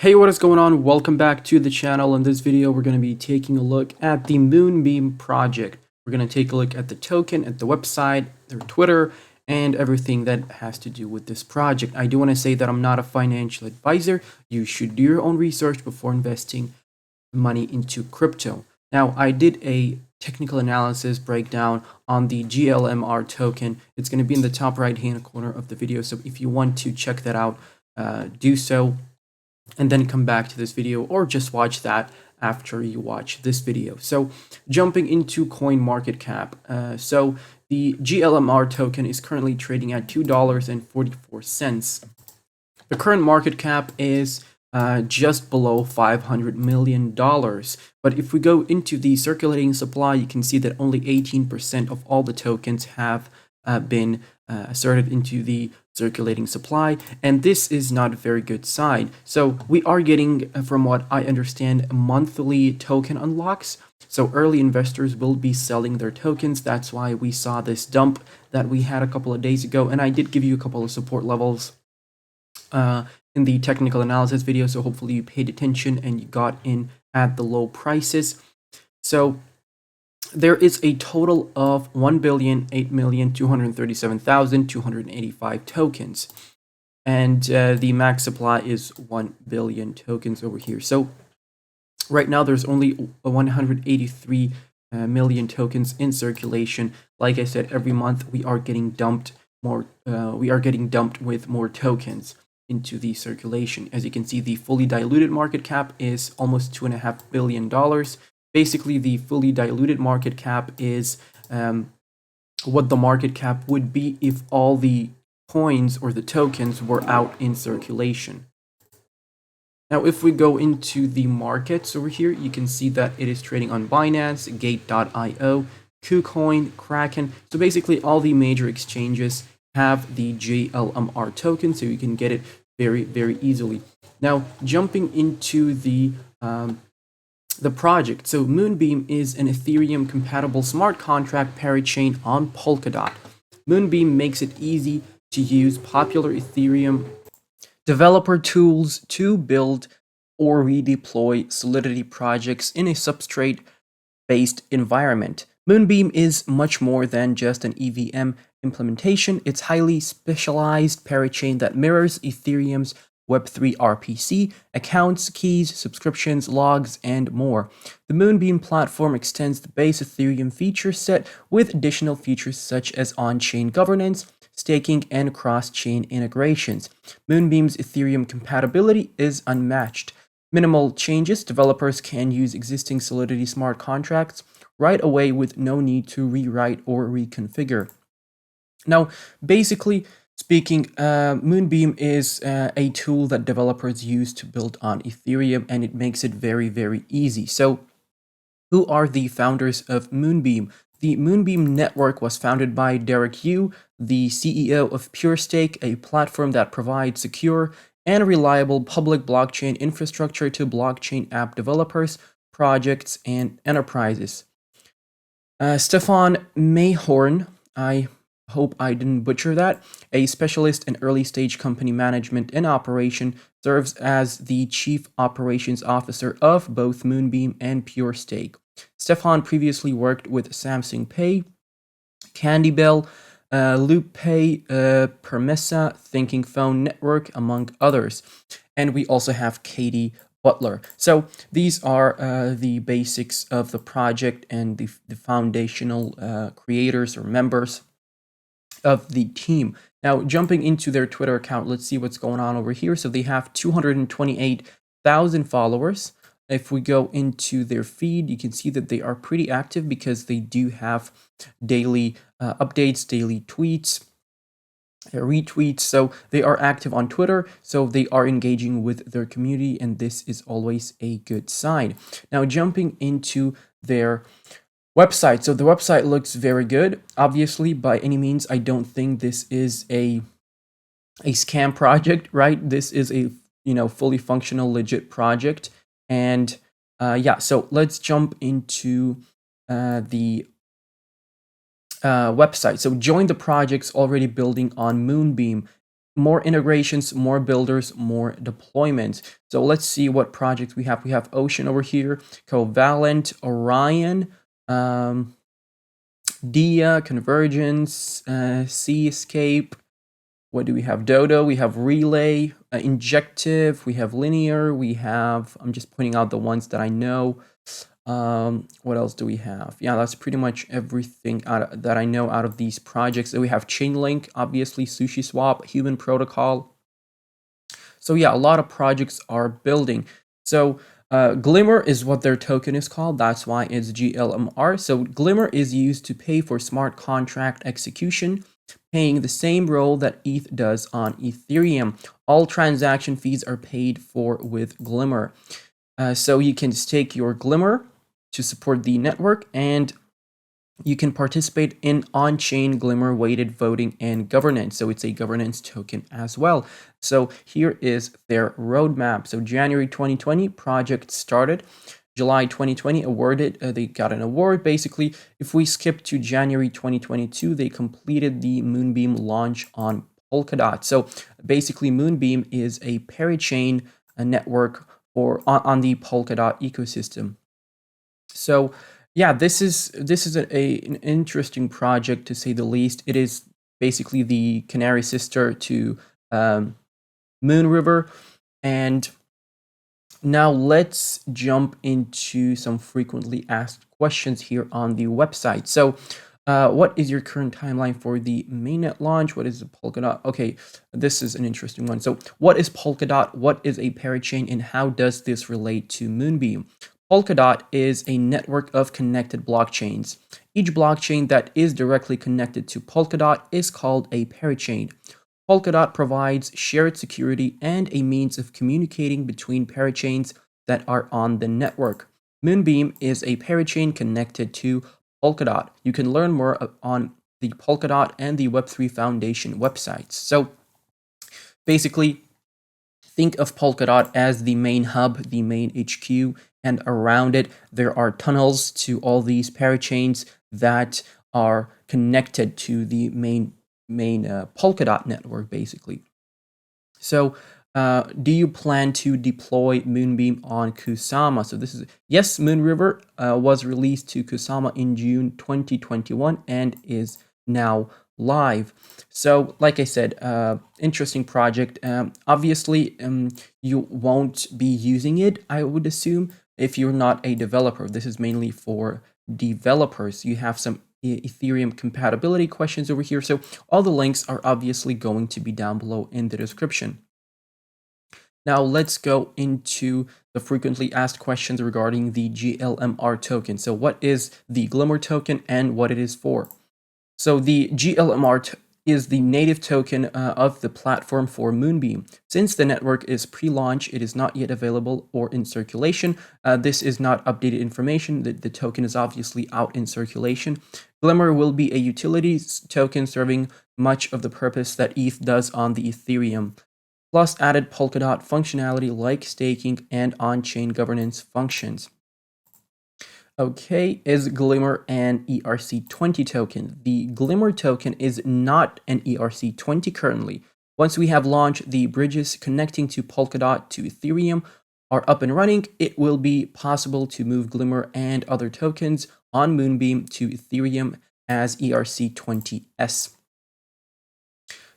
Hey, what is going on? Welcome back to the channel. In this video, we're going to be taking a look at the Moonbeam project. We're going to take a look at the token, at the website, their Twitter, and everything that has to do with this project. I do want to say that I'm not a financial advisor. You should do your own research before investing money into crypto. Now, I did a technical analysis breakdown on the Glmr token. It's going to be in the top right hand corner of the video. So if you want to check that out, do so, and then come back to this video, or just watch that after you watch this video. So jumping into CoinMarketCap. So the GLMR token is currently trading at $2.44. The current market cap is just below $500 million. But if we go into the circulating supply, you can see that only 18% of all the tokens have been asserted into the circulating supply, and this is not a very good sign. So we are getting, from what I understand, monthly token unlocks. So early investors will be selling their tokens. That's why we saw this dump that we had a couple of days ago, and I did give you a couple of support levels in the technical analysis video, so hopefully you paid attention and you got in at the low prices. So there is a total of 1,008,237,285 tokens, and the max supply is 1 billion tokens over here. So right now there's only 183 million tokens in circulation. Like I said, every month we are getting dumped more. We are getting dumped with more tokens into the circulation. As you can see, the fully diluted market cap is almost $2.5 billion. Basically, the fully diluted market cap is what the market cap would be if all the coins or the tokens were out in circulation. Now, if we go into the markets over here, you can see that it is trading on Binance, Gate.io, KuCoin, Kraken. So basically, all the major exchanges have the GLMR token, so you can get it very, very easily. Now, jumping into the project. So Moonbeam is an Ethereum compatible smart contract parachain on Polkadot. Moonbeam makes it easy to use popular Ethereum developer tools to build or redeploy Solidity projects in a substrate-based environment. Moonbeam is much more than just an EVM implementation. It's highly specialized parachain that mirrors Ethereum's Web3 RPC, accounts, keys, subscriptions, logs, and more. The Moonbeam platform extends the base Ethereum feature set with additional features such as on-chain governance, staking, and cross-chain integrations. Moonbeam's Ethereum compatibility is unmatched. Minimal changes, developers can use existing Solidity smart contracts right away with no need to rewrite or reconfigure. Now, basically speaking, Moonbeam is a tool that developers use to build on Ethereum, and it makes it very, very easy. So who are the founders of Moonbeam? The Moonbeam network was founded by Derek Yu, the CEO of PureStake, a platform that provides secure and reliable public blockchain infrastructure to blockchain app developers, projects, and enterprises. Stefan Mayhorn, I hope I didn't butcher that, a specialist in early stage company management and operation, serves as the chief operations officer of both Moonbeam and PureStake. Stefan previously worked with Samsung Pay, CandyBell, LoopPay, Permessa, Thinking Phone Network, among others. And we also have Katie Butler. So these are the basics of the project and the foundational creators or members of the team. Now, jumping into their Twitter account, let's see what's going on over here. So they have 228,000 followers. If we go into their feed, you can see that they are pretty active because they do have daily updates, daily tweets, retweets. So they are active on Twitter, so they are engaging with their community, and this is always a good sign. Now, jumping into their website. So the website looks very good. Obviously, by any means, I don't think this is a scam project, right? This is a fully functional, legit project. And yeah, so let's jump into the website. So join the projects already building on Moonbeam. more integrations, more builders, more deployments. So let's see what projects we have. We have Ocean over here, Covalent, Orion, Dia, Convergence, Seascape. What do we have? Dodo, we have Relay, Injective, we have Linear, we have, I'm just pointing out the ones that I know. What else do we have? Yeah, that's pretty much everything that I know out of these projects. So we have Chainlink, obviously, SushiSwap, Human Protocol. So yeah, a lot of projects are building. So Glmr is what their token is called. That's why it's GLMR. So Glmr is used to pay for smart contract execution, paying the same role that ETH does on Ethereum. All transaction fees are paid for with Glmr. So you can stake your Glmr to support the network, and you can participate in on-chain Glmr weighted voting and governance. So it's a governance token as well. So here is their roadmap. So January 2020, project started. July 2020 awarded, they got an award. Basically, if we skip to January 2022, they completed the Moonbeam launch on Polkadot. So basically, Moonbeam is a parachain network on the Polkadot ecosystem. So yeah, this is an interesting project, to say the least. It is basically the Canary sister to Moonriver. And now let's jump into some frequently asked questions here on the website. So what is your current timeline for the mainnet launch? What is the Polkadot? Okay, this is an interesting one. So what is Polkadot? What is a parachain? And how does this relate to Moonbeam? Polkadot is a network of connected blockchains. Each blockchain that is directly connected to Polkadot is called a parachain. Polkadot provides shared security and a means of communicating between parachains that are on the network. Moonbeam is a parachain connected to Polkadot. You can learn more on the Polkadot and the Web3 Foundation websites. So basically, think of Polkadot as the main hub, the main HQ, and around it, there are tunnels to all these parachains that are connected to the main Polkadot network, basically. So do you plan to deploy Moonbeam on Kusama? So this is, yes, Moonriver was released to Kusama in June 2021 and is now live. So like I said, interesting project. Obviously, you won't be using it, I would assume, if you're not a developer. This is mainly for developers. You have some Ethereum compatibility questions over here. So all the links are obviously going to be down below in the description. Now let's go into the frequently asked questions regarding the GLMR token. So what is the Glmr token and what it is for? So the GLMR is the native token of the platform for Moonbeam. Since the network is pre-launch, it is not yet available or in circulation. This is not updated information. The token is obviously out in circulation. Glmr will be a utilities token serving much of the purpose that ETH does on the Ethereum, plus added Polkadot functionality like staking and on-chain governance functions. Okay, is Glmr an ERC20 token? The Glmr token is not an ERC20 currently. Once we have launched, the bridges connecting to Polkadot to Ethereum are up and running, it will be possible to move Glmr and other tokens on Moonbeam to Ethereum as ERC20s.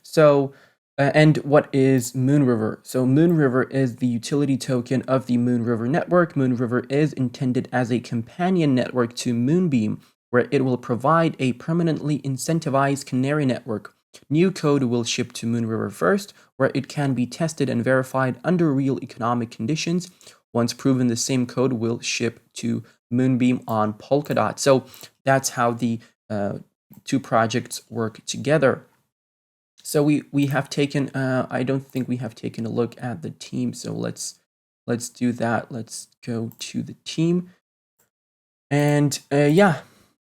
So, and what is Moonriver? So Moonriver is the utility token of the Moonriver network. Moonriver is intended as a companion network to Moonbeam, where it will provide a permanently incentivized canary network. New code will ship to Moonriver first, where it can be tested and verified under real economic conditions. Once proven, the same code will ship to Moonbeam on Polkadot. So that's how the two projects work together. So we have taken, I don't think we have taken a look at the team. So let's do that. Let's go to the team. And yeah,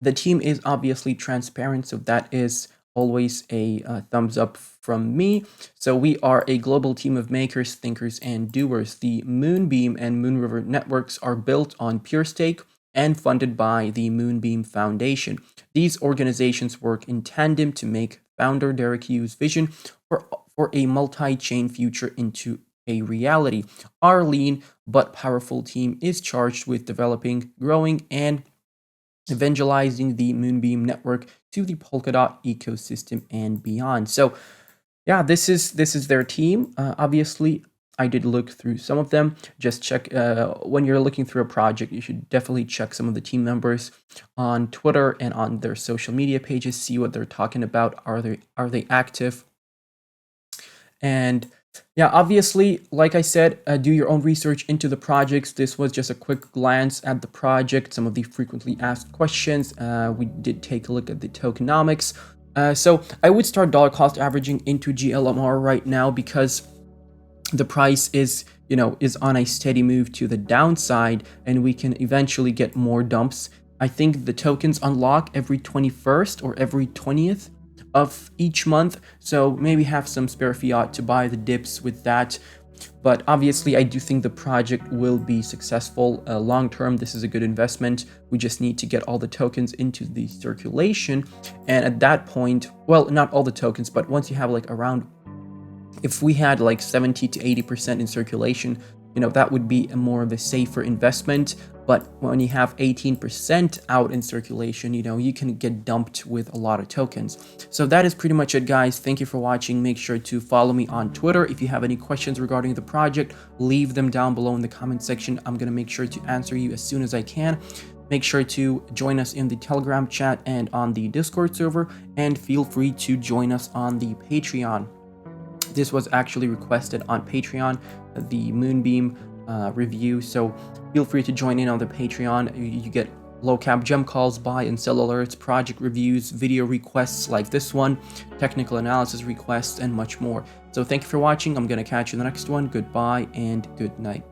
the team is obviously transparent. So that is always a thumbs up from me. So we are a global team of makers, thinkers, and doers. The Moonbeam and Moonriver networks are built on PureStake and funded by the Moonbeam Foundation. These organizations work in tandem to make founder Derek Yu's vision for a multi-chain future into a reality. Our lean but powerful team is charged with developing, growing, and evangelizing the Moonbeam network to the Polkadot ecosystem and beyond. So yeah, this is their team. Obviously, I did look through some of them. Just check when you're looking through a project, you should definitely check some of the team members on Twitter and on their social media pages. See what they're talking about. Are they active? And yeah, obviously, like I said, do your own research into the projects. This was just a quick glance at the project, some of the frequently asked questions. We did take a look at the tokenomics. So I would start dollar cost averaging into Glmr right now because the price is on a steady move to the downside, and we can eventually get more dumps. I think the tokens unlock every 21st or every 20th of each month, so maybe have some spare fiat to buy the dips with that. But obviously, I do think the project will be successful long term. This is a good investment. We just need to get all the tokens into the circulation, and at that point, well, not all the tokens, but once you have like around, if we had like 70 to 80% in circulation, that would be a more of a safer investment. But when you have 18% out in circulation, you can get dumped with a lot of tokens. So that is pretty much it, guys. Thank you for watching. Make sure to follow me on Twitter. If you have any questions regarding the project, leave them down below in the comment section. I'm going to make sure to answer you as soon as I can. Make sure to join us in the Telegram chat and on the Discord server, and feel free to join us on the Patreon. This was actually requested on Patreon, the Moonbeam review, so feel free to join in on the Patreon. You get low cap gem calls, buy and sell alerts, project reviews, video requests like this one, technical analysis requests, and much more. So thank you for watching. I'm going to catch you in the next one. Goodbye and good night.